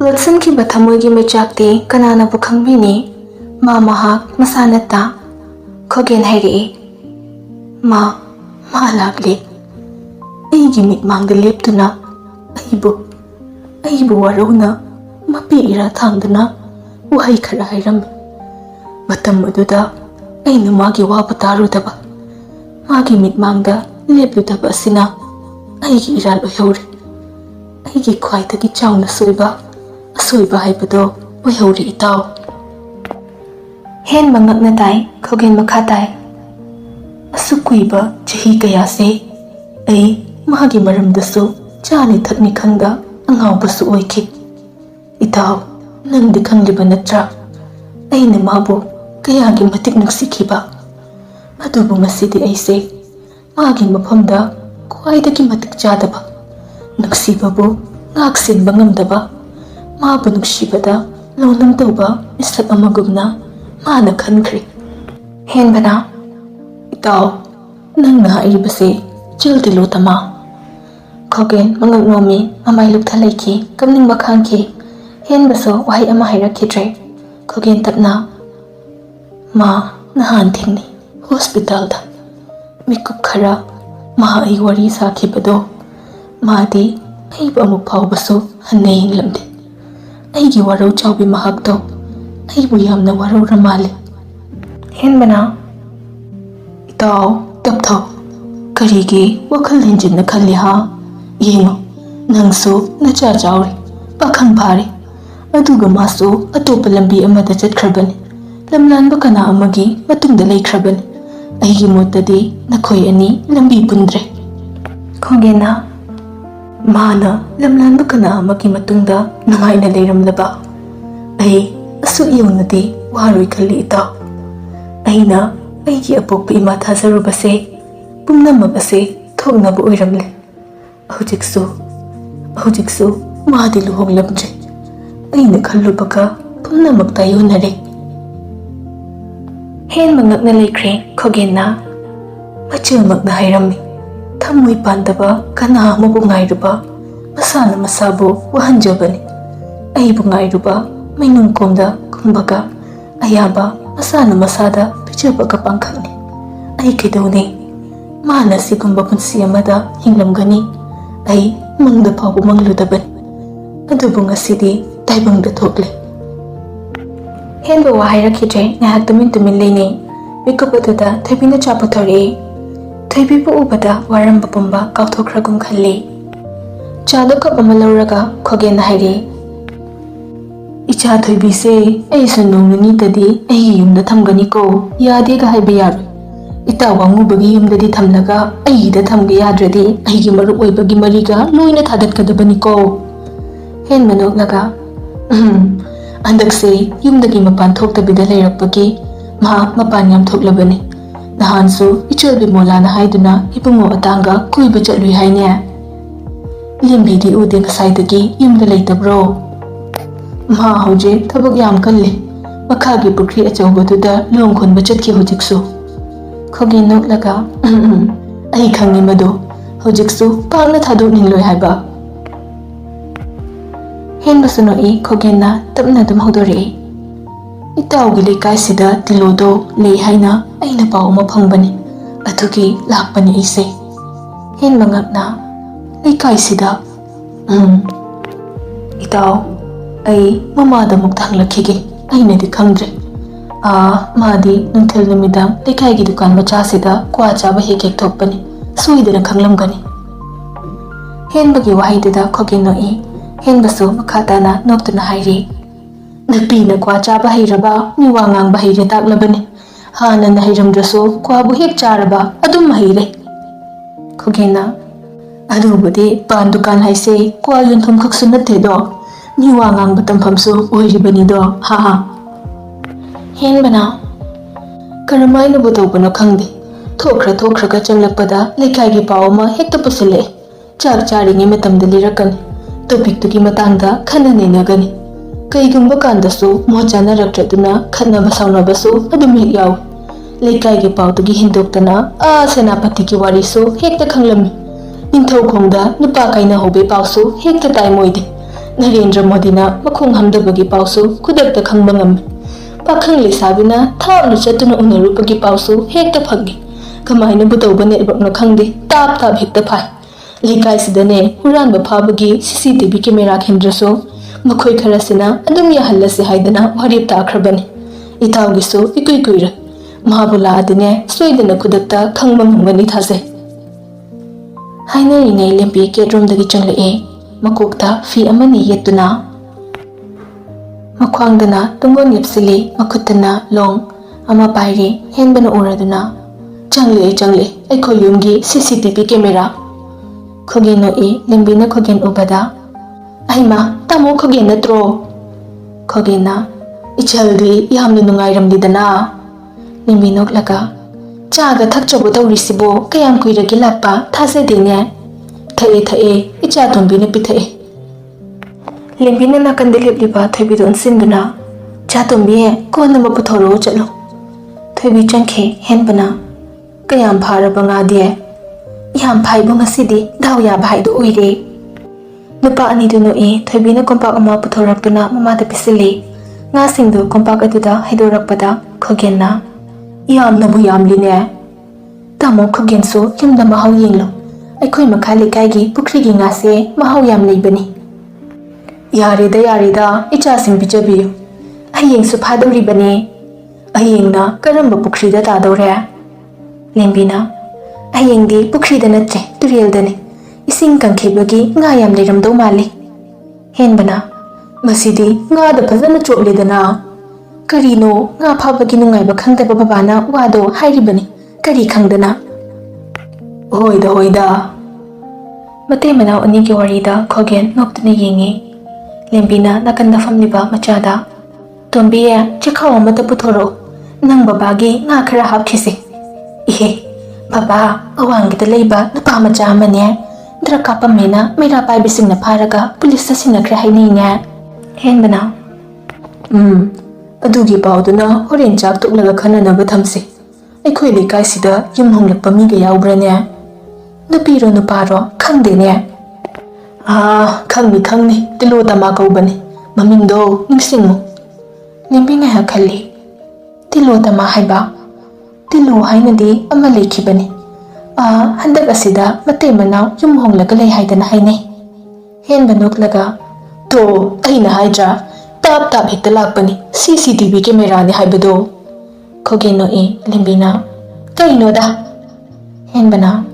ꯂꯣꯠꯁꯤꯟꯈꯤꯕ ꯊꯃꯣꯏꯒꯤ ꯃꯩꯆꯥꯛꯇꯤ ꯀꯅꯥꯅꯕꯨ ꯈꯪꯕꯤꯅꯤ? ꯃꯍꯥꯛ ꯃꯁꯥꯅꯇ ꯈꯣꯒꯦꯟ ꯍꯥꯏꯔꯛꯏ꯫ ꯃꯥ ꯂꯥꯛꯂꯤ꯫ ꯑꯩꯒꯤ ꯃꯤꯠꯃꯥꯡꯗ ꯂꯦꯞꯇꯨꯅ ꯑꯩꯕꯨ ꯋꯥꯔꯧꯅ ꯃꯄꯤ ꯏꯔꯥ ꯊꯥꯡꯗꯨꯅ ꯋꯥꯍꯩ ꯈꯔ ꯍꯥꯏꯔꯝꯃꯤ꯫ ꯃꯇꯝ ꯑꯗꯨꯗ ꯑꯩꯅ ꯃꯥꯒꯤ ꯋꯥꯕꯨ ꯇꯥꯔꯨꯗꯕ, ꯃꯥꯒꯤ ꯃꯤꯠꯃꯥꯡꯗ ꯂꯦꯞꯂꯨꯗꯕ ꯑꯁꯤꯅ ꯑꯩꯒꯤ ꯏꯔꯥꯜ ꯑꯣꯏꯍꯧꯔꯦ꯫ ꯑꯩꯒꯤ ꯈ꯭ꯋꯥꯏꯗꯒꯤ ꯆꯥꯎꯅ ꯑꯁꯣꯏꯕ ꯍꯥꯏꯕꯗꯣ ꯑꯣꯏꯍꯧꯔꯦ ꯏꯇꯥꯎ꯫ ꯍꯦꯟꯕ ꯉꯛꯅ ꯇꯥꯏ ꯈꯣꯒꯦꯟ ꯃꯈꯥ ꯇꯥꯏ꯫ ꯑꯁꯨꯛ ꯀꯨꯏꯕ ꯆꯍꯤ ꯀꯌꯥꯁꯦ ꯑꯩ ꯃꯥꯒꯤ ꯃꯔꯝꯗꯁꯨ ꯆꯥꯅꯤ ꯊꯛꯅꯤ ꯈꯪꯗ ꯑꯉꯥꯎꯕꯁꯨ ꯑꯣꯏꯈꯤ꯫ ꯏꯇꯥꯎ, ꯅꯪꯗꯤ ꯈꯪꯂꯤꯕ ꯅꯠꯇ꯭ꯔꯥ ꯑꯩꯅ ꯃꯥꯕꯨ ꯀꯌꯥꯒꯤ ꯃꯇꯤꯛ ꯅꯨꯡꯁꯤꯈꯤꯕ? ꯑꯗꯨꯕꯨ ꯉꯁꯤꯗꯤ ꯑꯩꯁꯦ ꯃꯥꯒꯤ ꯃꯐꯝꯗ ꯈ꯭ꯋꯥꯏꯗꯒꯤ ꯃꯇꯤꯛ ꯆꯥꯗꯕ, ꯅꯨꯡꯁꯤꯕꯕꯨ ꯉꯥꯛ ꯁꯦꯟꯕ ꯉꯝꯗꯕ, ꯃꯥꯕꯨ ꯅꯨꯡꯁꯤꯕꯗ ꯂꯧꯅꯝ ꯇꯧꯕ ꯃꯤꯁꯛ ꯑꯃꯒꯨꯝꯅ ꯃꯥꯅ ꯈꯟꯈ꯭ꯔꯦ꯫ ꯍꯦꯟꯕꯅ ꯏꯇꯥꯎ, ꯅꯪꯅ ꯍꯥꯏꯔꯤꯕꯁꯦ ꯆꯤꯜ ꯇꯃꯥ꯫ ꯈꯣꯒꯦꯟ ꯃꯉꯛ ꯅꯣꯝꯃꯤ, ꯃꯃꯥꯏ ꯂꯨꯞꯊ ꯂꯩꯈꯤ, ꯀꯞꯅꯤꯡꯕ ꯈꯥꯡꯈꯤ꯫ ꯍꯦꯟꯕꯁꯨ ꯋꯥꯍꯩ ꯑꯃ ꯍꯥꯏꯔꯛꯈꯤꯗ꯭ꯔꯦ꯫ ꯈꯣꯒꯦꯟ ꯇꯞꯅ ꯃꯥ ꯅꯍꯥꯟ ꯊꯦꯡꯅꯩ ꯍꯣꯁꯄꯤꯇꯥꯜꯗ꯫ ꯃꯤꯀꯨꯞ ꯈꯔ ꯃꯥ ꯑꯩ ꯋꯥꯔꯤ ꯁꯥꯈꯤꯕꯗꯣ, ꯃꯥꯗꯤ ꯑꯩꯕꯨ ꯑꯃꯨꯛ ꯐꯥꯎꯕꯁꯨ ꯍꯟꯅ ꯌꯦꯡꯂꯝꯗꯦ꯫ ꯑꯩꯒꯤ ꯋꯥꯔꯧ ꯆꯥꯎꯕꯤ ꯃꯍꯥꯛꯇꯣ ꯑꯩꯕꯨ ꯌꯥꯝꯅ ꯋꯥꯔꯧꯔ ꯃꯥꯜꯂꯦ꯫ ꯍꯦꯟꯕꯅ ꯏꯇꯥꯎ, ꯇꯞꯊꯧ꯫ ꯀꯔꯤꯒꯤ ꯋꯥꯈꯜ ꯍꯦꯟꯖꯤꯟꯅ ꯈꯜꯂꯤ ꯍꯥ? ꯌꯦꯡꯉꯨ, ꯅꯪꯁꯨ ꯅꯆꯥ ꯆꯥꯎꯔꯦ, ꯄꯥꯈꯪ ꯐꯥꯔꯦ, ꯑꯗꯨꯒ ꯃꯥꯁꯨ ꯑꯇꯣꯞꯄ ꯂꯝꯕꯤ ꯑꯃꯗ ꯆꯠꯈ꯭ꯔꯕꯅꯤ, ꯂꯝꯂꯥꯟꯕ ꯀꯅꯥ ꯑꯃꯒꯤ ꯃꯇꯨꯡꯗ ꯂꯩꯈ꯭ꯔꯕꯅꯤ꯫ ꯑꯩꯒꯤ ꯃꯣꯠꯇꯗꯤ ꯅꯈꯣꯏ ꯑꯅꯤ ꯂꯝꯕꯤ ꯄꯨꯟꯗ꯭ꯔꯦ꯫ ꯈꯣꯒꯦꯟꯅ ꯃꯥꯅ ꯂꯝꯂꯥꯟꯕ ꯀꯅꯥ ꯑꯃꯒꯤ ꯃꯇꯨꯡꯗ ꯅꯨꯡꯉꯥꯏꯅ ꯂꯩꯔꯝꯂꯕ ꯑꯩ ꯑꯁꯨꯛ ꯌꯧꯅꯗꯤ ꯋꯥꯔꯣꯏ ꯈꯜꯂꯤ ꯏꯇꯥꯎ꯫ ꯑꯩꯅ ꯑꯩꯒꯤ ꯑꯄꯣꯛꯄ ꯏꯃꯥ ꯊꯥꯖꯔꯨꯕꯁꯦ ꯄꯨꯝꯅꯃꯛ ꯑꯁꯦ ꯊꯣꯛꯅꯕ ꯑꯣꯏꯔꯝꯂꯦ꯫ ꯍꯧꯖꯤꯛꯁꯨ ꯃꯥꯗꯤ ꯂꯨꯍꯣꯡꯂꯝꯗ꯭ꯔꯦ꯫ ꯑꯩꯅ ꯈꯜꯂꯨꯕꯒ ꯄꯨꯝꯅꯃꯛ ꯇꯥꯏꯌꯣꯟꯅꯔꯦ꯫ ꯍꯦꯟꯕ ꯉꯛꯅ ꯂꯩꯈ꯭ꯔꯦ ꯈꯣꯒꯦꯟꯅ꯫ ꯃꯆꯤꯜꯃꯛꯅ ꯍꯥꯏꯔꯝꯃꯤ, ꯊꯃꯣꯏ ꯄꯥꯟꯗꯕ ꯀꯅꯥ ꯑꯃꯕꯨ ꯉꯥꯏꯔꯨꯕ ꯃꯁꯥꯅ ꯃꯁꯥꯕꯨ ꯋꯥꯍꯟꯖꯕꯅꯤ꯫ ꯑꯩꯕꯨ ꯉꯥꯏꯔꯨꯕ ꯃꯩꯅꯨꯡꯀꯣꯝꯗ ꯀꯨꯝꯕꯒ ꯑꯌꯥꯕ ꯃꯁꯥꯅ ꯃꯁꯥꯗ ꯄꯤꯖꯕꯒ ꯄꯥꯡꯈꯛꯅꯤ꯫ ꯑꯩ ꯀꯩꯗꯧꯅꯤ? ꯃꯥꯅ ꯁꯤꯒꯨꯝꯕ ꯄꯨꯟꯁꯤ ꯑꯃꯗ ꯍꯤꯡꯂꯝꯒꯅꯤ ꯑꯩ ꯃꯪꯗ ꯐꯥꯎꯕ ꯃꯪꯂꯨꯗꯕꯅꯤ꯫ ꯑꯗꯨꯕꯨ ꯉꯁꯤꯗꯤ ꯇꯥꯏꯕꯪꯗ ꯊꯣꯛꯂꯦ꯫ ꯍꯦꯟꯕ ꯋꯥ ꯍꯥꯏꯔꯛꯈꯤꯗ꯭ꯔꯦ꯫ ꯉꯥꯏꯍꯥꯛ ꯇꯨꯃꯤꯟ ꯂꯩꯅꯩ꯫ ꯃꯤꯀꯨꯞ ꯑꯗꯨꯗ ꯊꯣꯏꯕꯤꯅ ꯆꯥ ꯄꯨꯊꯣꯔꯛꯏ꯫ ꯊꯣꯏꯕꯤꯕꯨ ꯎꯕꯗ ꯋꯥꯔꯝꯕ ꯄꯨꯝꯕ ꯀꯥꯎꯊꯣꯛꯈ꯭ꯔꯒꯨꯝ ꯈꯜꯂꯤ꯫ ꯆꯥꯗꯣ ꯀꯞ ꯑꯃ ꯂꯧꯔꯒ ꯈꯣꯒꯦꯟꯅ ꯍꯥꯏꯔꯤ, ꯏꯆꯥ ꯊꯣꯏꯕꯤꯁꯦ ꯑꯩꯁꯨ ꯅꯣꯡ ꯅꯤꯅꯤꯇꯗꯤ ꯑꯩꯒꯤ ꯌꯨꯝꯗ ꯊꯝꯒꯅꯤꯀꯣ, ꯌꯥꯗꯦꯒ ꯍꯥꯏꯕ ꯌꯥꯔꯣꯏ꯫ ꯏꯇꯥꯎ ꯋꯥꯡꯉꯨꯕꯒꯤ ꯌꯨꯝꯗꯗꯤ ꯊꯝꯂꯒ ꯑꯩꯒꯤꯗ ꯊꯝꯒꯦ ꯌꯥꯗ꯭ꯔꯗꯤ ꯑꯩꯒꯤ ꯃꯔꯨꯞ ꯑꯣꯏꯕꯒꯤ ꯃꯔꯤꯒ ꯂꯣꯏꯅ ꯊꯥꯗꯠꯀꯗꯕꯅꯤꯀꯣ꯫ ꯍꯦꯟꯕ ꯅꯣꯛꯂꯒ ꯍꯟꯗꯛꯁꯦ ꯌꯨꯝꯗꯒꯤ ꯃꯄꯥꯟ ꯊꯣꯛꯇꯕꯤꯗ ꯂꯩꯔꯛꯄꯒꯤ ꯃꯍꯥꯛ ꯃꯄꯥꯟ ꯌꯥꯝ ꯊꯣꯛꯂꯕꯅꯤ꯫ ꯅꯍꯥꯟꯁꯨ ꯏꯆꯜꯕꯤ ꯃꯣꯂꯥꯅ ꯍꯥꯏꯗꯨꯅ ꯏꯕꯨꯡꯉꯣ ꯑꯇꯥꯡꯒ ꯀꯣꯏꯕ ꯆꯠꯂꯨꯏ ꯍꯥꯏꯅꯦ꯫ ꯂꯦꯝꯕꯤꯗꯤ ꯎꯗꯦ ꯉꯁꯥꯏꯗꯒꯤ ꯌꯨꯝꯗ ꯂꯩꯇꯕ꯭ꯔꯣ? ꯃꯥ ꯍꯧꯖꯤꯛ ꯊꯕꯛ ꯌꯥꯝ ꯀꯜꯂꯤ, ꯃꯈꯥꯒꯤ ꯄꯨꯈ꯭ꯔꯤ ꯑꯆꯧꯕꯗꯨꯗ ꯂꯣꯡ ꯈꯣꯟꯕ ꯆꯠꯈꯤ ꯍꯧꯖꯤꯛꯁꯨ꯫ ꯈꯣꯒꯦꯟ ꯅꯣꯛꯂꯒ ꯑꯩ ꯈꯪꯉꯤ ꯃꯗꯨ ꯍꯧꯖꯤꯛꯁꯨ ꯄꯥꯛꯅ ꯊꯥꯗꯣꯛꯅꯤꯡꯂꯣꯏ ꯍꯥꯏꯕ꯫ ꯍꯦꯟꯕꯁꯨ ꯅꯣꯛꯏ꯫ ꯈꯣꯒꯦꯟꯅ ꯇꯞꯅ ꯑꯗꯨꯝ ꯍꯧꯗꯣꯔꯛꯏ, ꯏꯇꯥꯎꯒꯤ ꯂꯩꯀꯥꯏꯁꯤꯗ ꯇꯤꯂꯣꯗꯣ ꯂꯩ ꯍꯥꯏꯅ ꯑꯩꯅ ꯄꯥꯎ ꯑꯃ ꯐꯪꯕꯅꯤ, ꯑꯗꯨꯒꯤ ꯂꯥꯛꯄꯅꯤ ꯑꯩꯁꯦ꯫ ꯍꯦꯟꯕ ꯉꯛꯅ ꯂꯩꯀꯥꯏꯁꯤꯗ? ꯏꯇꯥꯎ, ꯑꯩ ꯃꯃꯥꯗ ꯑꯃꯨꯛꯇ ꯍꯪꯂꯛꯈꯤꯒꯦ, ꯑꯩꯅꯗꯤ ꯈꯪꯗ꯭ꯔꯦ꯫ ꯃꯥꯗꯤ ꯅꯨꯡꯊꯤꯜ ꯅꯨꯃꯤꯗꯥꯡ ꯂꯩꯀꯥꯏꯒꯤ ꯗꯨꯀꯥꯟ ꯃꯆꯥꯁꯤꯗ ꯀ꯭ꯋꯥ ꯆꯥꯕ ꯍꯦꯛ ꯊꯣꯛꯄꯅꯤ, ꯁꯣꯏꯗꯅ ꯈꯪꯂꯝꯒꯅꯤ꯫ ꯍꯦꯟꯕꯒꯤ ꯋꯥꯍꯩꯗꯨꯗ ꯈꯣꯒꯦꯟ ꯅꯣꯛꯏ꯫ ꯍꯦꯟꯕꯁꯨ ꯃꯈꯥ ꯇꯥꯅ ꯅꯣꯛꯇꯨꯅ ꯍꯥꯏꯔꯤ, ꯅꯨꯄꯤꯅ ꯀ꯭ꯋꯥ ꯆꯥꯕ ꯍꯩꯔꯕ, ꯃꯤꯋꯥ ꯉꯥꯡꯕ ꯍꯩꯔꯦ ꯇꯥꯛꯂꯕꯅꯤ꯫ ꯍꯥꯟꯅꯅ ꯍꯩꯔꯝꯗ꯭ꯔꯁꯨ ꯀ꯭ꯋꯥꯕꯨ ꯍꯦꯛ ꯆꯥꯔꯕ ꯑꯗꯨꯝ ꯍꯩꯔꯦ꯫ ꯈꯣꯒꯦꯟꯅ ꯑꯗꯨꯕꯨꯗꯤ ꯄꯥꯟ ꯗꯨꯀꯥꯟ ꯍꯥꯏꯁꯦ ꯀ꯭ꯋꯥ ꯌꯣꯟꯐꯝ ꯈꯛꯁꯨ ꯅꯠꯇꯦꯗꯣ, ꯃꯤꯋꯥ ꯉꯥꯡꯕ ꯇꯝꯐꯝꯁꯨ ꯑꯣꯏꯔꯤꯕꯅꯤꯗꯣ, ꯍꯥ꯫ ꯍꯦꯟꯕꯅ ꯀꯔꯝꯍꯥꯏꯅꯕꯨ ꯇꯧꯕꯅꯣ ꯈꯪꯗꯦ, ꯊꯣꯛꯈ꯭ꯔꯒ ꯆꯪꯂꯛꯄꯗ ꯂꯩꯀꯥꯏꯒꯤ ꯄꯥꯎ ꯑꯃ ꯍꯦꯛꯇ ꯄꯨꯁꯤꯜꯂꯛꯑꯦ꯫ ꯆꯥꯛ ꯆꯥꯔꯤꯉꯩ ꯃꯇꯝꯗ ꯂꯤꯔꯛꯀꯅꯤ, ꯇꯣꯄꯤꯛꯇꯨꯒꯤ ꯃꯇꯥꯡꯗ ꯈꯟꯅ ꯅꯩꯅꯒꯅꯤ꯫ ꯀꯩꯒꯨꯝꯕ ꯀꯥꯟꯗꯁꯨ ꯃꯣꯠ ꯆꯥꯅꯔꯛꯇ꯭ꯔꯗꯨꯅ ꯈꯠꯅꯕ ꯁꯥꯎꯅꯕꯁꯨ ꯑꯗꯨꯝ ꯍꯦꯛ ꯌꯥꯎꯏ꯫ ꯂꯩꯀꯥꯏꯒꯤ ꯄꯥꯎꯗꯒꯤ ꯍꯦꯟꯗꯣꯛꯇꯅ ꯁꯦꯅꯥꯄꯇꯤꯒꯤ ꯋꯥꯔꯤꯁꯨ ꯍꯦꯛꯇ ꯈꯪꯂꯝꯃꯤ꯫ ꯅꯤꯡꯊꯧꯈꯣꯡꯗ ꯅꯨꯄꯥ ꯀꯥꯏꯅꯍꯧꯕꯩ ꯄꯥꯎꯁꯨ ꯍꯦꯛꯇ ꯇꯥꯏ ꯃꯣꯏꯗꯤ꯫ Narendra Modina makhung hamdabagi pausu kudakta khangba ngam. Pakhang lesabina thapna chatuna unarupagi pausu hekta phangi. Kamaina butauba network khangde tap hekta phai. Likai sidane huranba phabagi CCTV camera khendraso makhoi kharasina adum yahallase haidana warip takhrabani. Itawgisu ikuira. Mahabula adine soidana kudakta khangba ngani thase. Haina ringai lempi kedrom dagi changle makokta fi amani yetuna. Makhwangdana tungon yepsili makutana long ama pairi henbana uraduna. Changle aiko yumgi CCTV camera. Khogen no lembina khogen ubada. Aima tamo khogen natro. Khogen na ichaldi yamni nungairamdidana. Lembinok laga chaga thakchobo tawrisibo kayam kuiragi lakpa thazedine. Thae icha tombina pithae. Lembina nakande lepliba thoibi don sinduna. Cha tombi kona maputhoro chalo. Thoibi chankhe henbana. Kayam bharaba nga die. Yam phaibo ngasidi dawya bhaido uire. Nupa ani duno thoibina kompak ama puthoraktuna mamada pisili. Nga singdo kompak aduda haidorakpada khogenna. Yam nabu yamline. Tamo khogen so yumda mahau yenglo. Aikoi makhali kaigi pukrigi nga se mahau yam leibani. Yarida icha sing bijabiyo. Ayeng su phadori bani. Ayeng na karamba pukrida tadore. Lembina ayeng di pukrida natre turiel dane. Ising kangkhebagi nga yam leiramdo mali. Henbana masidi nga da phazana choledana. Karino nga phabagi nungaiba khangdaba babana wado hairibani. Kari khangdana. Hoida. Mate manao anigi warida khogen noktuna yengi. Lembina nakanda famliba machada. Tombiya chikhaw amata puthoro. Nang babagi nga khara hapkhisi. Ihe, baba awangida leiba napa macha amane. Draka pamena mera paibising na pharaga pulis sinakra hainine. Henbana. Adugi pauduna horen chak tuklaga khananaba thamsi. Aikhoi lekai sida yumhonglakpa miga yaubrane. Nupiro nuparo khangdene. Khangni tilo tama kaubani. Mamingdo ningsingmo. Lembi nga khali. Tilo tama haiba. Tilo hainadi ama lekhibani. Handak asida mate manao yumhonglaga lei haidana haine. Henbanok laga. To aina haidra. Tap hekta lakpani. CCTV camera ni haibado. Khogeno lembina. Kaino da. Henbana.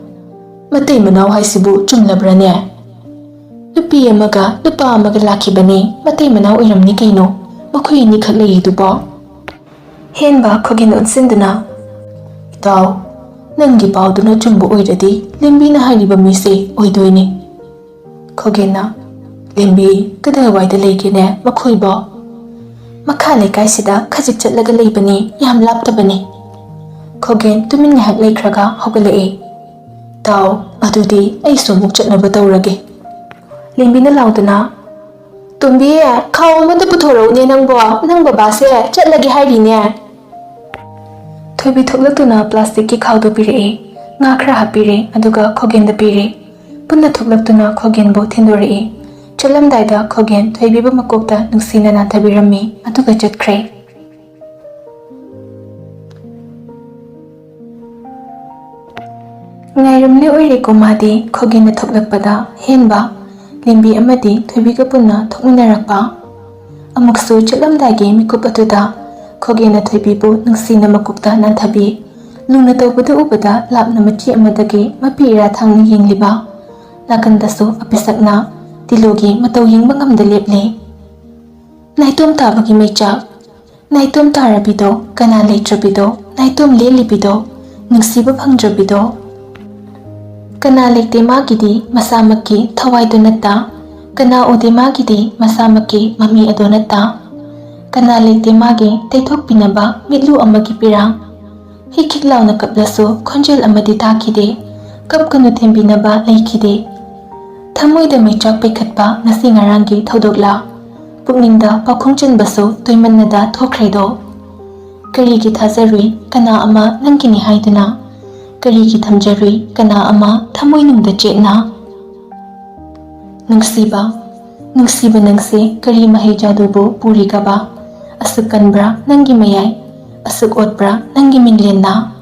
Mate manao haisibu chumlabrane. Nupi amaga nupa amaga lakhibani. Mate manao iramni kaino. Makhoi ni khak leidubo. Henba khogeno unsinduna. Itaw, nangi pauduna chumbo oiradi lembina hairiba mise oidoini. Khogena lembi kadaiwaida leigene makhoibo. Makha lekai sida khajik chatlaga leibani yam laptabani. Khogen tumin ngahak leikhraga hogalae. Taw adudi aisu muk chatnaba tawrage. Lembina lauduna. Tumbi khaw amada puthoro ne nang babase chatlagi hairine. Thoibi thoklaktuna plastic ki khawdo pire. Nga khra hapire aduga khogen da pire. Punna thoklaktuna khogen bo thindore. Chalamdaida khogen thoibi ba makokta nungsina na thabirami aduga chatkre. Ngairamle oire komadi khogen na thoklakpada henba lembi amadi thoibi ka punna thokminarakpa. Amuksu chalamdagi mikup atuda khogena thoibibu nungsina makukta nanthabi lungna tawbada ubada lapna machi amadagi mapira thangni yengliba nakandasu apisakna tilogi mataw yengba ngamda leple naitom tabagi maichak naitom tarabido kana leitrabido naitom lelibido nungsiba phangdrabido kana lekte magidi masamaki thawaido natta kana ode magidi masamaki mami adonata kana lekte magi teithok pinaba mitlu amagi pirang hikik launa kaplaso khonjel amadi thakide kapkanu thembinaba leikhide thamoida maichak paikhatpa ngasi ngarangi thodokla pukningda pakhongchen baso toimannada thokredo karigi thazarui kana ama nangini haiduna karigi thamjarui kana ama thamoinungda chena nungsiba ꯅꯨꯡꯁꯤꯕ ꯅꯪꯁꯦ ꯀꯔꯤ ꯃꯍꯩ ꯖꯥꯗꯨꯕꯨ ꯄꯨꯔꯤꯒꯕ ꯑꯁꯨꯛ ꯀꯟꯕ꯭ꯔꯥ ꯅꯪꯒꯤ ꯃꯌꯥꯏ ꯑꯁꯨꯛ ꯑꯣꯠꯄ꯭ꯔꯥ ꯅꯪꯒꯤ ꯃꯤꯡꯂꯦꯟꯅ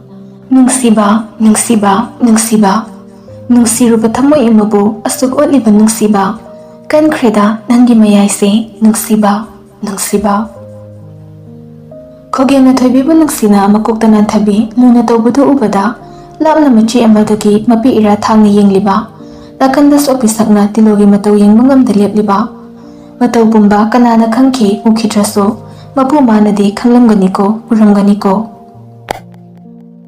ꯅꯨꯡꯁꯤꯕ ꯅꯨꯡꯁꯤꯕ ꯅꯨꯡꯁꯤꯕ ꯅꯨꯡꯁꯤꯔꯨꯕ ꯊꯃꯣꯏ ꯑꯃꯕꯨ ꯑꯁꯨꯛ ꯑꯣꯠꯂꯤꯕ ꯅꯨꯡꯁꯤꯕ ꯀꯟꯈ꯭ꯔꯦꯗ ꯅꯪꯒꯤ ꯃꯌꯥꯏꯁꯦ ꯅꯨꯡꯁꯤꯕ ꯅꯨꯡꯁꯤꯕ ꯈꯣꯒꯦꯝꯅ ꯊꯣꯏꯕꯤꯕꯨ ꯅꯨꯡꯁꯤꯅ ꯃꯀꯣꯛꯇ ꯅꯥꯟꯊꯕꯤ ꯂꯨꯅ ꯇꯧꯕꯗꯨ ꯎꯕꯗ ꯂꯥꯞꯅ ꯃꯆꯤ ꯑꯃꯗꯒꯤ ꯃꯄꯤ ꯏꯔꯥ ꯊꯥꯡꯅ ꯌꯦꯡꯂꯤꯕ ꯅꯥꯀꯟꯗ ꯁꯣꯄꯤꯁꯛꯅ ꯇꯤꯂꯣꯒꯤ ꯃꯇꯧ ꯌꯦꯡꯕ ꯉꯝꯗ ꯂꯦꯞꯂꯤꯕ ꯃꯇꯧ ꯄꯨꯝꯕ ꯀꯅꯥꯅ ꯈꯪꯈꯤ ꯎꯈꯤꯗ꯭ꯔꯁꯨ ꯃꯄꯨ ꯃꯥꯅꯗꯤ ꯈꯪꯂꯝꯒꯅꯤꯀꯣ ꯎꯔꯝꯒꯅꯤꯀꯣ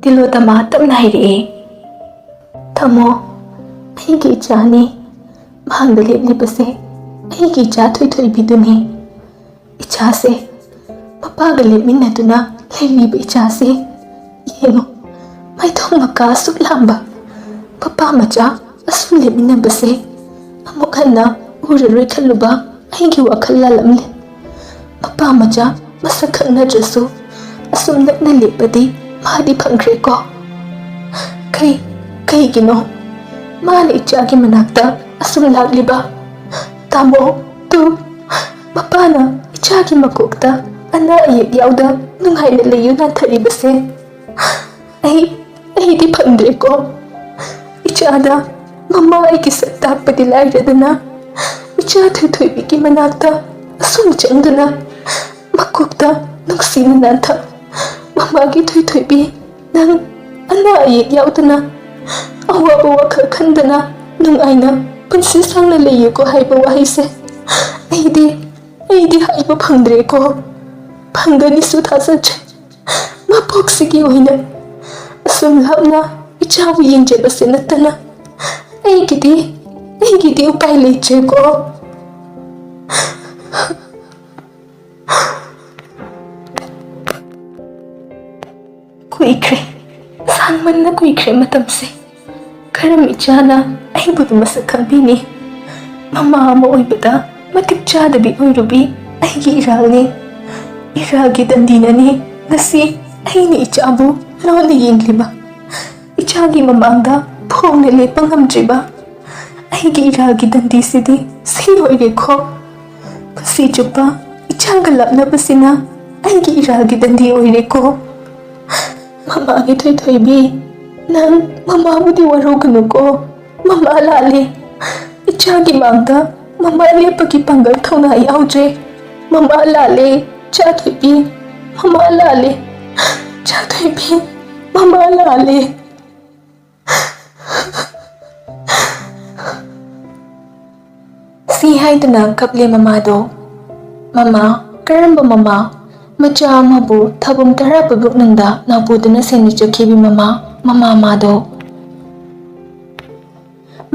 ꯇꯤꯂꯣꯇꯃꯥ ꯇꯞꯅ ꯍꯥꯏꯔꯛꯑꯦ ꯊꯝꯃꯣ ꯑꯩꯒꯤ ꯏꯆꯥꯅꯤ ꯃꯍꯥꯛꯗ ꯂꯦꯞꯂꯤꯕꯁꯦ ꯑꯩꯒꯤ ꯏꯆꯥ ꯊꯣꯏꯊꯣꯏꯕꯤꯗꯨꯅꯤ ꯏꯆꯥꯁꯦ ꯃꯄꯥꯒ ꯂꯦꯞꯃꯤꯟꯅꯗꯨꯅ ꯂꯩꯔꯤꯕ ꯏꯆꯥꯁꯦ ꯌꯦꯡꯉꯣ ꯃꯥꯏꯊꯣꯡ ꯃꯀꯥ ꯑꯁꯨꯛ ꯂꯥꯡꯕ ꯃꯄꯥ ꯃꯆꯥ ꯑꯁꯨꯝ ꯂꯦꯞꯃꯤꯟꯅꯕꯁꯦ ꯑꯃꯨꯛ ꯍꯟꯅ ꯎꯔꯔꯣꯏ ꯈꯜꯂꯨꯕ ꯑꯩꯒꯤ ꯋꯥꯈꯜ ꯂꯥꯜꯂꯝꯂꯦ ꯃꯄꯥ ꯃꯆꯥ ꯃꯁꯛ ꯈꯪꯅꯗ꯭ꯔꯁꯨ ꯑꯁꯨꯝ ꯅꯛꯅ ꯂꯦꯞꯄꯗꯤ ꯃꯥꯗꯤ ꯐꯪꯈ꯭ꯔꯦꯀꯣ ꯀꯩꯒꯤꯅꯣ ꯃꯥꯅ ꯏꯆꯥꯒꯤ ꯃꯅꯥꯛꯇ ꯑꯁꯨꯝ ꯂꯥꯛꯂꯤꯕ ꯇꯥꯃꯣ ꯇꯨ ꯃꯄꯥꯅ ꯏꯆꯥꯒꯤ ꯃꯀꯣꯛꯇ ꯑꯅꯥ ꯑꯌꯦꯛ ꯌꯥꯎꯗ ꯅꯨꯡꯉꯥꯏꯅ ꯂꯩꯌꯨ ꯅꯥꯟꯊꯔꯤꯕꯁꯦ ꯑꯩꯗꯤ ꯐꯪꯗ꯭ꯔꯦꯀꯣ ꯏꯆꯥꯗ ꯃꯃꯥ ꯑꯩꯒꯤ ꯁꯛ ꯇꯥꯛꯄꯗꯤ ꯂꯥꯏꯔꯗꯅ ꯏꯆꯥ ꯊꯣꯏꯊꯣꯏꯕꯤꯒꯤ ꯃꯅꯥꯛꯇ ꯑꯁꯨꯝ ꯆꯪꯗꯨꯅ ꯃꯀꯣꯛꯇ ꯅꯨꯡꯁꯤꯅ ꯅꯥꯟꯊ ꯃꯃꯥꯒꯤ ꯊꯣꯏꯊꯣꯏꯕꯤ ꯅꯪ ꯑꯅꯥ ꯑꯌꯦꯛ ꯌꯥꯎꯗꯅ ꯑꯋꯥꯕ ꯋꯥꯈꯜ ꯈꯟꯗꯅ ꯅꯨꯡꯉꯥꯏꯅ ꯄꯨꯟꯁꯤ ꯁꯥꯡꯅ ꯂꯩꯌꯨꯀꯣ ꯍꯥꯏꯕ ꯋꯥꯍꯩꯁꯦ ꯑꯩꯗꯤ ꯍꯥꯏꯕ ꯐꯪꯗ꯭ꯔꯦꯀꯣ ꯐꯪꯒꯅꯤꯁꯨ ꯊꯥꯖꯗ꯭ꯔꯦ ꯃꯄꯣꯛꯁꯤꯒꯤ ꯑꯣꯏꯅ ꯑꯁꯨꯝ ꯂꯥꯞꯅ ꯏꯆꯥꯕꯨ ꯌꯦꯡꯖꯕꯁꯦ ꯅꯠꯇꯅ ꯑꯩꯒꯤꯗꯤ ꯎꯄꯥꯏ ꯂꯩꯇ꯭ꯔꯦꯀꯣ ꯀꯨꯏꯈ꯭ꯔꯦ ꯁꯥꯡꯃꯟꯅ ꯀꯨꯏꯈ꯭ꯔꯦ ꯃꯇꯝꯁꯦ ꯀꯔꯝ ꯏꯆꯥꯅ ꯑꯩꯕꯨꯗꯤ ꯃꯁꯛ ꯈꯪꯕꯤꯅꯤ ꯃꯃꯥ ꯑꯃ ꯑꯣꯏꯕꯗ ꯃꯇꯤꯛ ꯆꯥꯗꯕꯤ ꯑꯣꯏꯔꯨꯕꯤ ꯑꯩꯒꯤ ꯏꯔꯥꯜꯅꯤ ꯏꯔꯥꯜꯒꯤ ꯗꯟꯗꯤꯅꯅꯤ ꯉꯁꯤ ꯑꯩꯅ ꯏꯆꯥꯕꯨ ꯂꯣꯟꯅ ꯌꯦꯡꯂꯤꯕ ꯏꯆꯥꯒꯤ ꯃꯃꯥꯡꯗ ꯐꯣꯡꯅ ꯂꯦꯞꯄ ꯉꯝꯗ꯭ꯔꯤꯕ ꯑꯩꯒꯤ ꯏꯔꯥꯜꯒꯤ ꯗꯟꯗꯤꯁꯤꯗꯤ ꯁꯤ ꯑꯣꯏꯔꯦꯀꯣ ꯄꯨꯟꯁꯤ ꯆꯨꯞꯄ ꯏꯆꯥꯒ ꯂꯥꯞꯅꯕꯁꯤꯅ ꯑꯩꯒꯤ ꯏꯔꯥꯜꯒꯤ ꯗꯟꯗꯤ ꯑꯣꯏꯔꯦꯀꯣ ꯃꯃꯥꯒꯤ ꯊꯣꯏꯊꯣꯏꯕꯤ ꯅꯪ ꯃꯃꯥꯕꯨꯗꯤ ꯋꯥꯔꯧꯒꯅꯨꯀꯣ ꯃꯃꯥ ꯂꯥꯜꯂꯦ ꯏꯆꯥꯒꯤ ꯃꯥꯡꯗ ꯃꯃꯥ ꯂꯦꯞꯄꯒꯤ ꯄꯥꯡꯒꯜ ꯊꯧꯅꯥ ꯌꯥꯎꯗ꯭ꯔꯦ ꯃꯃꯥ ꯂꯥꯜꯂꯦ ꯆꯥꯊꯣꯏꯕꯤ ꯃꯃꯥ ꯂꯥꯜꯂꯦ ꯆꯥꯊꯣꯏꯕꯤ ꯃꯃꯥ ꯂꯥꯜꯂꯦ ꯁꯤ ꯍꯥꯏꯗꯨꯅ ꯀꯞꯂꯦ ꯃꯃꯥꯗꯣ ꯃꯃꯥ ꯀꯔꯝꯕ ꯃꯃꯥ ꯃꯆꯥ ꯑꯃꯕꯨ ꯊꯥꯕꯨꯡ ꯇꯔꯥ ꯄꯨꯛꯅꯨꯡꯗ ꯅꯥꯄꯨꯗꯨꯅ ꯁꯦꯟꯅꯖꯈꯤꯕꯤ ꯃꯃꯥ ꯃꯥꯗꯣ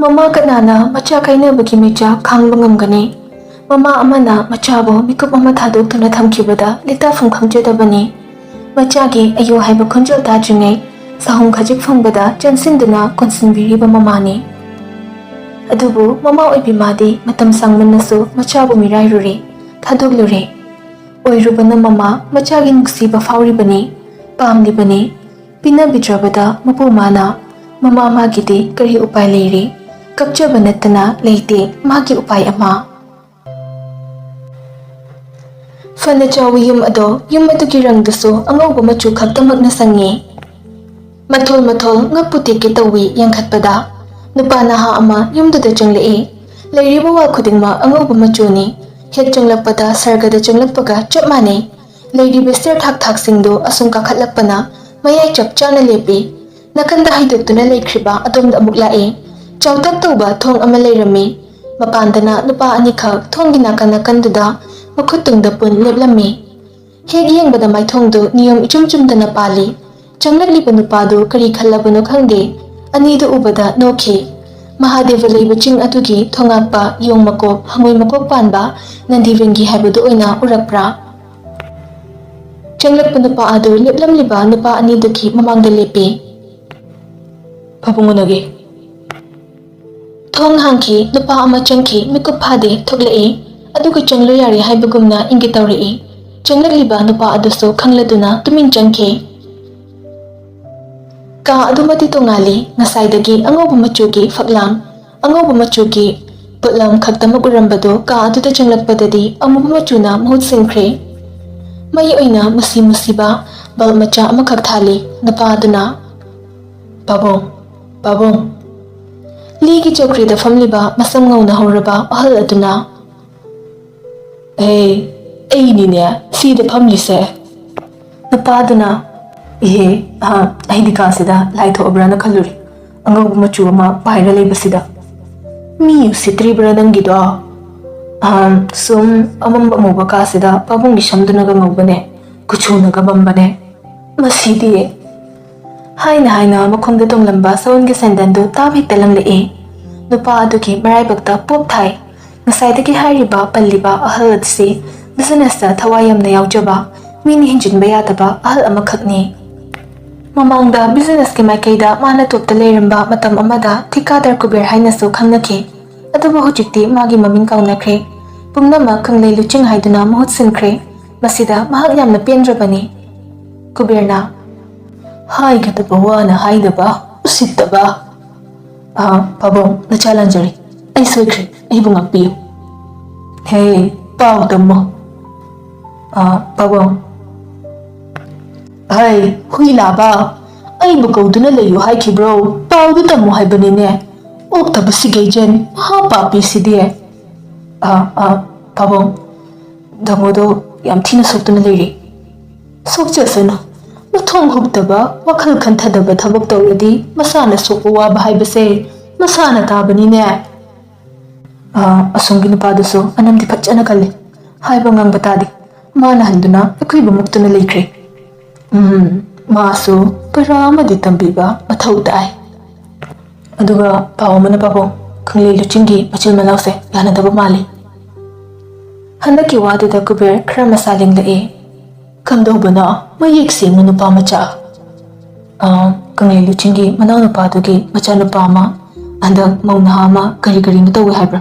ꯃꯃꯥ ꯀꯅꯥꯅ ꯃꯆꯥ ꯀꯥꯏꯅꯕꯒꯤ ꯃꯩꯆꯥꯛ ꯈꯥꯡꯕ ꯉꯝꯒꯅꯤ ꯃꯃꯥ ꯑꯃꯅ ꯃꯆꯥꯕꯨ ꯃꯤꯀꯨꯞ ꯑꯃ ꯊꯥꯗꯣꯛꯇꯨꯅ ꯊꯝꯈꯤꯕꯗ ꯂꯤꯇꯥꯐꯝ ꯈꯪꯖꯗꯕꯅꯤ ꯃꯆꯥꯒꯤ ꯑꯌꯣ ꯍꯥꯏꯕ ꯈꯣꯟꯖꯦꯜ ꯇꯥꯗ꯭ꯔꯤꯉꯩ ꯁꯍꯨꯝ ꯈꯖꯤꯛ ꯐꯪꯕꯗ ꯆꯪꯁꯤꯟꯗꯨꯅ ꯀꯣꯟꯁꯤꯟꯕꯤꯔꯤꯕ ꯃꯃꯥꯅꯤ ꯑꯗꯨꯕꯨ ꯃꯃꯥ ꯑꯣꯏꯕꯤ ꯃꯥꯗꯤ ꯃꯇꯝ ꯁꯥꯡꯃꯟꯅꯁꯨ ꯃꯆꯥꯕꯨ ꯃꯤꯔꯥꯏꯔꯨꯔꯦ ꯊꯥꯗꯣꯛꯂꯨꯔꯦ ꯑꯣꯏꯔꯨꯕꯅ ꯃꯃꯥ ꯃꯆꯥꯒꯤ ꯅꯨꯡꯁꯤꯕ ꯐꯥꯎꯔꯤꯕꯅꯤ ꯄꯥꯝꯂꯤꯕꯅꯤ ꯄꯤꯅꯕꯤꯗ꯭ꯔꯕꯗ ꯃꯄꯨ ꯃꯥꯅ ꯃꯃꯥ ꯃꯥꯒꯤꯗꯤ ꯀꯔꯤ ꯎꯄꯥꯏ ꯂꯩꯔꯤ ꯀꯞꯆꯕ ꯅꯠꯇꯅ ꯂꯩꯇꯦ ꯃꯥꯒꯤ ꯎꯄꯥꯏ ꯑꯃ ꯐꯅ ꯆꯥꯎꯕ ꯌꯨꯝ ꯑꯗꯨꯒꯤ ꯔꯪꯗꯨꯁꯨ ꯑꯉꯧꯕ ꯃꯆꯨ ꯈꯛꯇꯃꯛꯅ ꯁꯪꯉꯤ ꯃꯊꯣꯜ ꯉꯛꯄꯨ ꯇꯦꯛꯀꯦ ꯇꯧꯏ ꯌꯦꯡꯈꯠꯄꯗ ꯅꯨꯄꯥ ꯅꯍꯥ ꯑꯃ ꯌꯨꯝꯗꯨꯗ ꯆꯪꯂꯛꯏ ꯂꯩꯔꯤꯕ ꯋꯥ ꯈꯨꯗꯤꯡꯃꯛ ꯑꯉꯧꯕ ꯃꯆꯨꯅꯤ ꯍꯦꯛ ꯆꯪꯂꯛꯄꯗ ꯁꯔꯒꯗ ꯆꯪꯂꯛꯄꯒ ꯆꯞ ꯃꯥꯟꯅꯩ ꯂꯩꯔꯤꯕ ꯁ꯭ꯇꯦꯔ ꯊꯥꯛꯁꯤꯡꯗꯨ ꯑꯁꯨꯝ ꯀꯥꯈꯠꯂꯛꯄꯅ ꯃꯌꯥꯏ ꯆꯞ ꯆꯥꯅ ꯂꯦꯞꯄꯤ ꯅꯥꯀꯟꯗ ꯍꯥꯏꯗꯣꯛꯇꯨꯅ ꯂꯩꯈ꯭ꯔꯤꯕ ꯑꯗꯣꯝꯗ ꯑꯃꯨꯛ ꯂꯥꯛꯏ ꯆꯥꯎꯇꯛ ꯇꯧꯕ ꯊꯣꯡ ꯑꯃ ꯂꯩꯔꯝꯃꯤ ꯃꯄꯥꯟꯗꯅ ꯅꯨꯄꯥ ꯑꯅꯤꯈꯛ ꯊꯣꯡꯒꯤ ꯅꯥꯀꯟꯗꯨꯗ ꯃꯈꯨꯠ ꯇꯨꯡꯗ ꯄꯨꯟ ꯂꯦꯞꯂꯝꯃꯤ ꯍꯦꯛ ꯌꯦꯡꯕꯗ ꯃꯥꯏꯊꯣꯡꯗꯨ ꯅꯤꯌꯣꯝ ꯏꯆꯨꯝ ꯆꯨꯝꯗꯅ ꯄꯥꯜꯂꯤ ꯆꯪꯂꯛꯂꯤꯕ ꯅꯨꯄꯥꯗꯨ ꯀꯔꯤ ꯈꯜꯂꯕꯅꯣ ꯈꯪꯗꯦ ꯑꯅꯤꯗꯨ ꯎꯕꯗ ꯅꯣꯛꯈꯤ ꯃꯍꯥꯗꯦꯕ ꯂꯩꯕ ꯆꯤꯡ ꯑꯗꯨꯒꯤ ꯊꯣꯉꯥꯛꯄ ꯌꯣꯡ ꯃꯀꯣꯛ ꯍꯪꯉꯣꯏ ꯃꯀꯣꯛ ꯄꯥꯟꯕ ꯅꯟꯗꯤꯕꯤꯡꯒꯤ ꯍꯥꯏꯕꯗꯨ ꯑꯣꯏꯅ ꯎꯔꯛꯄ꯭ꯔꯥ ꯆꯪꯂꯛꯄ ꯅꯨꯄꯥ ꯑꯗꯨ ꯂꯦꯞꯂꯝꯂꯤꯕ ꯅꯨꯄꯥ ꯑꯅꯤꯗꯨꯒꯤ ꯃꯃꯥꯡꯗ ꯂꯦꯞꯄꯤ ꯄꯥꯕꯨꯡ ꯎꯅꯒꯦ ꯊꯣꯡ ꯍꯥꯡꯈꯤ ꯅꯨꯄꯥ ꯑꯃ ꯆꯪꯈꯤ ꯃꯤꯀꯨꯞ ꯐꯥꯗꯦ ꯊꯣꯛꯂꯛꯏ ꯑꯗꯨꯒ ꯆꯪꯂꯨ ꯌꯥꯔꯦ ꯍꯥꯏꯕꯒꯨꯝꯅ ꯏꯪꯒꯤꯠ ꯇꯧꯔꯛꯏ ꯆꯪꯂꯛꯂꯤꯕ ꯅꯨꯄꯥ ꯑꯗꯨꯁꯨ ꯈꯪꯂꯗꯨꯅ ꯇꯨꯃꯤꯟ ꯆꯪꯈꯤ ꯀꯥ ꯑꯗꯨꯃꯗꯤ ꯇꯣꯉꯥꯜꯂꯤ ꯉꯁꯥꯏꯗꯒꯤ ꯑꯉꯧꯕ ꯃꯆꯨꯒꯤ ꯐꯛꯂꯥꯡ ꯑꯉꯧꯕ ꯃꯆꯨꯒꯤ ꯄꯨꯠꯂꯝ ꯈꯛꯇꯃꯛ ꯎꯔꯝꯕꯗꯣ ꯀꯥ ꯑꯗꯨꯗ ꯆꯪꯂꯛꯄꯗꯗꯤ ꯑꯃꯨꯕ ꯃꯆꯨꯅ ꯃꯍꯨꯠ ꯁꯤꯟꯈ꯭ꯔꯦ꯫ ꯃꯩ ꯑꯣꯏꯅ ꯃꯨꯁꯤ ꯃꯨꯁꯤꯕ ꯕꯜꯕ ꯃꯆꯥ ꯑꯃꯈꯛ ꯊꯥꯜꯂꯤ꯫ ꯅꯨꯄꯥ ꯑꯗꯨꯅ "ꯄꯥꯕꯨꯡ, ꯄꯥꯕꯨꯡ"꯫ ꯂꯤꯒꯤ ꯆꯧꯀ꯭ꯔꯤꯗ ꯐꯝꯂꯤꯕ ꯃꯁꯝ ꯉꯧꯅ ꯍꯧꯔꯕ ꯑꯍꯜ ꯑꯗꯨꯅ "ꯑꯩꯅꯤꯅꯦ ꯁꯤꯗ ꯐꯝꯂꯤꯁꯦ"꯫ ꯅꯨꯄꯥꯗꯨꯅ "ꯑꯩꯗꯤ ꯀꯥꯁꯤꯗ ꯂꯥꯏ ꯊꯣꯛꯑꯕ꯭ꯔꯥꯅ ꯈꯜꯂꯨꯔꯦ, ꯑꯉꯧꯕ ꯃꯆꯨ ꯑꯃ ꯄꯥꯏꯔ ꯂꯩꯕꯁꯤꯗ꯫ ꯃꯤ ꯎꯁꯤꯠꯇ꯭ꯔꯤꯕ꯭ꯔꯥ ꯅꯪꯒꯤꯗꯣ? ꯁꯨꯝ ꯑꯃꯝꯕ ꯑꯃꯨꯕ ꯀꯥꯁꯤꯗ ꯄꯥꯕꯨꯡꯒꯤ ꯁꯝꯗꯨꯅꯒ ꯉꯧꯕꯅꯦ, ꯀꯨꯆꯨꯅꯒ ꯃꯝꯕꯅꯦ, ꯃꯁꯤꯗꯤ"꯫ ꯍꯥꯏꯅ ꯃꯈꯣꯡꯗ ꯇꯣꯡꯂꯝꯕ ꯁꯎꯟꯒꯤ ꯁꯦꯟꯗꯟꯗꯨ ꯇꯥꯞ ꯍꯦꯛꯇ ꯂꯪꯂꯛꯏ꯫ ꯅꯨꯄꯥ ꯑꯗꯨꯒꯤ ꯃꯔꯥꯏꯕꯛꯇ ꯄꯣꯞ ꯊꯥꯏ꯫ ꯉꯁꯥꯏꯗꯒꯤ ꯍꯥꯏꯔꯤꯕ ꯄꯜꯂꯤꯕ ꯑꯍꯜ ꯑꯁꯤ ꯕꯤꯖꯤꯅꯦꯁꯇ ꯊꯋꯥꯏ ꯌꯥꯝꯅ ꯌꯥꯎꯖꯕ, ꯃꯤꯅ ꯍꯦꯟꯖꯤꯟꯕ ꯌꯥꯗꯕ ꯑꯍꯜ ꯑꯃꯈꯛꯅꯤ꯫ ꯃꯃꯥꯡꯗ ꯕꯤꯖꯤꯅꯦꯁꯀꯤ ꯃꯥꯏꯀꯩꯗ ꯃꯥꯅ ꯇꯣꯞꯇ ꯂꯩꯔꯝꯕ ꯃꯇꯝ ꯑꯃꯗ ꯊꯤꯀꯥꯗꯔ ꯀꯨꯕꯦꯔ ꯍꯥꯏꯅꯁꯨ ꯈꯪꯅꯈꯤ꯫ ꯑꯗꯨꯕꯨ ꯍꯧꯖꯤꯛꯇꯤ ꯃꯥꯒꯤ ꯃꯃꯤꯡ ꯀꯥꯎꯅꯈ꯭ꯔꯦ꯫ ꯄꯨꯝꯅꯃꯛ ꯀꯪꯂꯩ ꯂꯨꯆꯤꯡ ꯍꯥꯏꯗꯨꯅ ꯃꯍꯨꯠ ꯁꯤꯟꯈ꯭ꯔꯦ꯫ ꯃꯁꯤꯗ ꯃꯍꯥꯛ ꯌꯥꯝꯅ ꯄꯦꯟꯗ꯭ꯔꯕꯅꯤ꯫ ꯀꯨꯕꯦꯔꯅ "ꯍꯥꯏꯒꯗꯕ ꯋꯥꯅ ꯍꯥꯏꯗꯕ, ꯎꯁꯤꯠꯇꯕ"꯫ "ꯄꯥꯕꯨꯡ, ꯅꯆꯥ ꯂꯥꯟꯖꯔꯤ, ꯑꯩ ꯁꯣꯏꯈ꯭ꯔꯦ, ꯑꯩꯕꯨ ꯉꯥꯛꯄꯤꯌꯨ"꯫ "ꯄꯥꯎ ꯇꯝꯃꯣ"꯫ "ꯄꯥꯕꯨꯡ"꯫ "ꯍꯨꯏ ꯂꯥꯕ, ꯑꯩꯕꯨ ꯀꯧꯗꯨꯅ ꯂꯩꯌꯨ ꯍꯥꯏꯈꯤꯕ꯭ꯔꯣ? ꯄꯥꯎꯗꯨ ꯇꯝꯃꯨ ꯍꯥꯏꯕꯅꯤꯅꯦ, ꯑꯣꯛꯇꯕ ꯁꯤꯒꯩꯖꯟ ꯃꯍꯥꯄꯥꯄꯤꯁꯤꯗꯤ"꯫ "ꯄꯥꯕꯨꯡ, ꯗꯥꯃꯣꯗꯣ ꯌꯥꯝ ꯊꯤꯅ ꯁꯣꯛꯇꯨꯅ ꯂꯩꯔꯤ"꯫ "ꯁꯣꯛꯆꯁꯅꯨ, ꯃꯊꯣꯡ ꯍꯨꯛꯇꯕ, ꯋꯥꯈꯜ ꯈꯟꯊꯗꯕ ꯊꯕꯛ ꯇꯧꯔꯗꯤ ꯃꯁꯥꯅ ꯁꯣꯛꯄ ꯋꯥꯕ ꯍꯥꯏꯕꯁꯦ ꯃꯁꯥꯅ ꯇꯥꯕꯅꯤꯅꯦ"꯫ "ꯑꯁꯣꯝꯒꯤ ꯅꯨꯄꯥꯗꯨꯁꯨ ꯑꯅꯝꯗꯤ ꯐꯖꯅ ꯀꯜꯂꯤ, ꯍꯥꯏꯕ ꯉꯥꯡꯕ ꯇꯥꯗꯦ, ꯃꯥꯅ ꯍꯟꯗꯨꯅ ꯑꯩꯈꯣꯏꯕꯨ ꯃꯨꯛꯇꯨꯅ ꯂꯩꯈ꯭ꯔꯦ꯫ ꯃꯥꯁꯨ ꯄꯔꯥ ꯑꯃꯗꯤ ꯇꯝꯕꯤꯕ ꯃꯊꯧ ꯇꯥꯏ"꯫ "ꯑꯗꯨꯒ ꯄꯥꯎ ꯑꯃꯅ ꯄꯥꯕꯨꯡ, ꯀꯪꯂꯩ ꯂꯨꯆꯤꯡꯒꯤ ꯃꯆꯤꯜ ꯃꯅꯥꯎꯁꯦ ꯌꯥꯅꯗꯕ ꯃꯥꯜꯂꯤ"꯫ ꯍꯟꯗꯛꯀꯤ ꯋꯥꯗꯨꯗ ꯀꯨꯕꯦꯔ ꯈꯔ ꯃꯁꯥ ꯂꯦꯡꯂꯛꯏ꯫ "ꯀꯝꯗꯧꯕꯅꯣ? ꯃꯌꯦꯛ ꯁꯦꯡꯅ ꯅꯨꯄꯥ ꯃꯆꯥ"꯫ "ꯀꯪꯂꯩ ꯂꯨꯆꯤꯡꯒꯤ ꯃꯅꯥꯎꯅꯨꯄꯥꯗꯨꯒꯤ ꯃꯆꯥꯅꯨꯄꯥ ꯑꯃ ꯍꯟꯗꯛ ꯃꯧ ꯅꯍꯥ ꯑꯃ ꯀꯔꯤꯅꯣ ꯇꯧꯋꯦ ꯍꯥꯏꯕ꯭ꯔꯥ,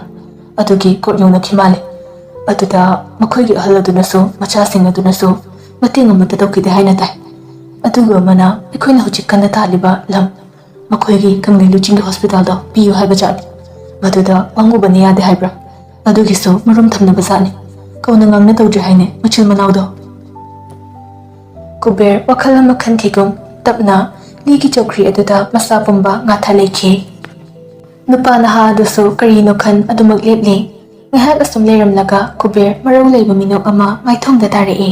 ꯑꯗꯨꯒꯤ ꯀꯣꯔꯠ ꯌꯧꯅꯈꯤ ꯃꯥꯜꯂꯤ꯫ ꯑꯗꯨꯗ ꯃꯈꯣꯏꯒꯤ ꯑꯍꯜ ꯑꯗꯨꯅꯁꯨ ꯃꯆꯥꯁꯤꯡ ꯑꯗꯨꯅꯁꯨ ꯃꯇꯦꯡ ꯑꯃꯠꯇ ꯇꯧꯈꯤꯗꯦ ꯍꯥꯏꯅ ꯇꯥꯏ꯫ ꯑꯗꯨꯒ ꯑꯃꯅ ꯑꯩꯈꯣꯏꯅ ꯍꯧꯖꯤꯛ ꯀꯟꯅ ꯇꯥꯜꯂꯤꯕ ꯂꯝ, ꯃꯈꯣꯏꯒꯤ ꯀꯪꯂꯩ ꯂꯨꯆꯤꯡꯒꯤ ꯍꯣꯁꯄꯤꯇꯥꯜꯗꯣ ꯄꯤꯌꯨ ꯍꯥꯏꯕ ꯖꯥꯠꯅꯤ꯫ ꯃꯗꯨꯗ ꯋꯥꯡꯉꯨꯕꯅ ꯌꯥꯗꯦ ꯍꯥꯏꯕ꯭ꯔꯥ, ꯑꯗꯨꯒꯤꯁꯨ ꯃꯔꯨꯝ ꯊꯝꯅꯕ ꯖꯥꯠꯅꯤ꯫ ꯀꯧꯅ ꯉꯥꯡꯅ ꯇꯧꯗ꯭ꯔꯤ ꯍꯥꯏꯅꯦ ꯃꯆꯤꯜ ꯃꯅꯥꯎꯗꯣ"꯫ ꯀꯨꯕꯦꯔ ꯋꯥꯈꯜ ꯑꯃ ꯈꯟꯈꯤꯒꯨꯝ ꯇꯞꯅ ꯂꯤꯒꯤ ꯆꯧꯀ꯭ꯔꯤ ꯑꯗꯨꯗ ꯃꯁꯥ ꯄꯨꯝꯕ ꯉꯥꯊ ꯂꯩꯈꯤ꯫ ꯅꯨꯄꯥ ꯅꯍꯥ ꯑꯗꯨꯁꯨ ꯀꯔꯤꯅꯣ ꯈꯟ ꯑꯗꯨꯃꯛ ꯂꯦꯞꯂꯤ꯫ ꯉꯥꯏꯍꯥꯛ ꯑꯁꯨꯝ ꯂꯩꯔꯝꯂꯒ ꯀꯨꯕꯦꯔ ꯃꯔꯧ ꯂꯩꯕ ꯃꯤꯅꯣꯛ ꯑꯃ ꯃꯥꯏꯊꯣꯡꯗ ꯇꯥꯔꯛꯏ꯫